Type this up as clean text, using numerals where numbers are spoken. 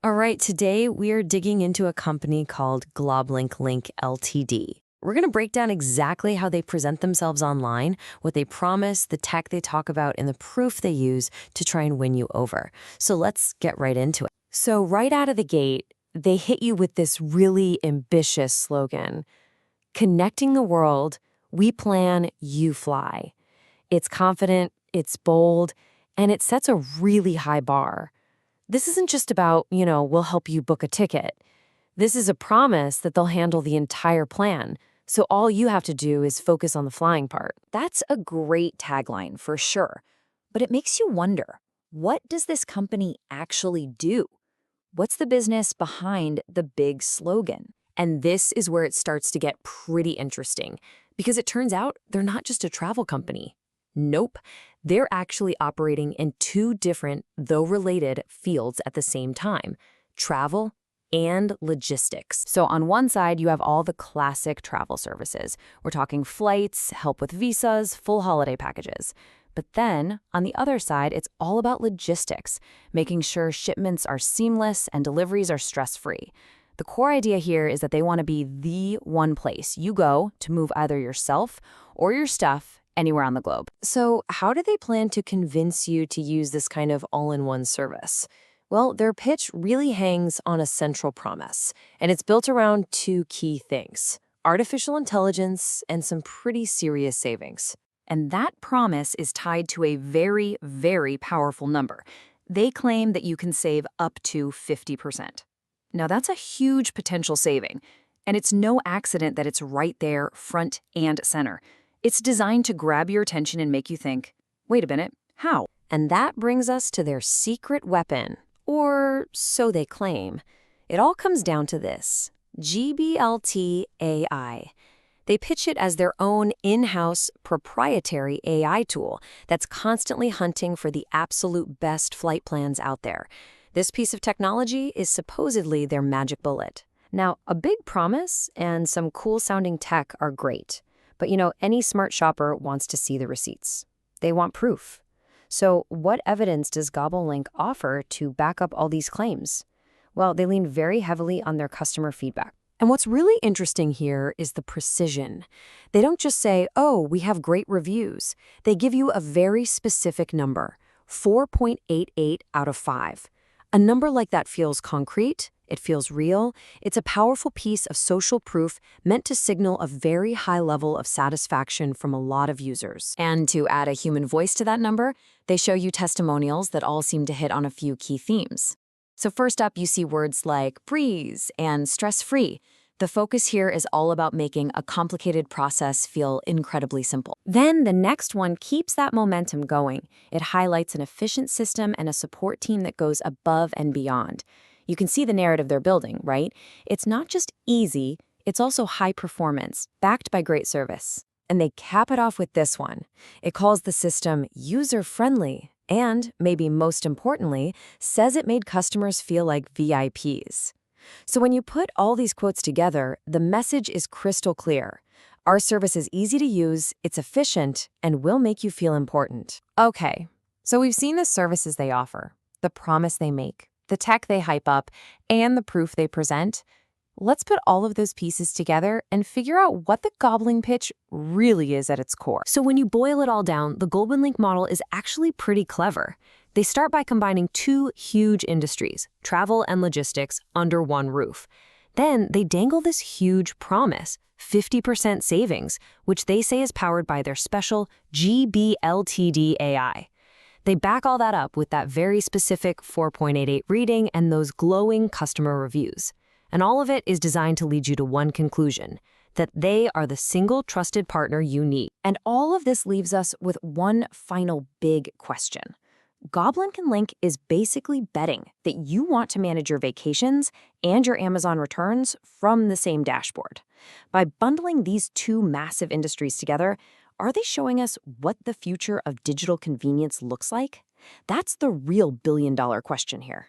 All right, today we are digging into a company called Goblenlink Ltd. We're going to break down exactly how they present themselves online, what they promise, the tech they talk about, and the proof they use to try and win you over. So let's get right into it. So right out of the gate, they hit you with this really ambitious slogan: connecting the world, we plan, you fly. It's confident, it's bold, and it sets a really high bar. This isn't just about, we'll help you book a ticket. This is a promise that they'll handle the entire plan. So all you have to do is focus on the flying part. That's a great tagline for sure. But it makes you wonder, what does this company actually do? What's the business behind the big slogan? And this is where it starts to get pretty interesting, because it turns out they're not just a travel company. Nope, they're actually operating in two different, though related, fields at the same time: travel and logistics. So on one side, you have all the classic travel services. We're talking flights, help with visas, full holiday packages. But then, on the other side, it's all about logistics, making sure shipments are seamless and deliveries are stress-free. The core idea here is that they want to be the one place you go to move either yourself or your stuff anywhere on the globe. So how do they plan to convince you to use this kind of all-in-one service? Well, their pitch really hangs on a central promise, and it's built around two key things: artificial intelligence and some pretty serious savings. And that promise is tied to a very, very powerful number. They claim that you can save up to 50%. Now, that's a huge potential saving, and it's no accident that it's right there, front and center. It's designed to grab your attention and make you think, wait a minute, how? And that brings us to their secret weapon, or so they claim. It all comes down to this: GBLT AI. They pitch it as their own in-house proprietary AI tool that's constantly hunting for the absolute best flight plans out there. This piece of technology is supposedly their magic bullet. Now, a big promise and some cool-sounding tech are great. But any smart shopper wants to see the receipts. They want proof. So what evidence does Goblenlink offer to back up all these claims? Well, they lean very heavily on their customer feedback. And what's really interesting here is the precision. They don't just say, oh, we have great reviews. They give you a very specific number: 4.88 out of 5. A number like that feels concrete. It feels real. It's a powerful piece of social proof meant to signal a very high level of satisfaction from a lot of users. And to add a human voice to that number, they show you testimonials that all seem to hit on a few key themes. So first up, you see words like breeze and stress-free. The focus here is all about making a complicated process feel incredibly simple. Then the next one keeps that momentum going. It highlights an efficient system and a support team that goes above and beyond. You can see the narrative they're building, right? It's not just easy, it's also high performance, backed by great service. And they cap it off with this one. It calls the system user-friendly and, maybe most importantly, says it made customers feel like VIPs. So when you put all these quotes together, the message is crystal clear. Our service is easy to use, it's efficient, and will make you feel important. Okay, so we've seen the services they offer, the promise they make, the tech they hype up, and the proof they present. Let's put all of those pieces together and figure out what the Goblenlink pitch really is at its core. So when you boil it all down, the Goblenlink model is actually pretty clever. They start by combining two huge industries, travel and logistics, under one roof. Then they dangle this huge promise, 50% savings, which they say is powered by their special GBLTD AI. They back all that up with that very specific 4.88 reading and those glowing customer reviews. And all of it is designed to lead you to one conclusion: that they are the single trusted partner you need. And all of this leaves us with one final big question. Goblenlink is basically betting that you want to manage your vacations and your Amazon returns from the same dashboard. By bundling these two massive industries together, are they showing us what the future of digital convenience looks like? That's the real billion-dollar question here.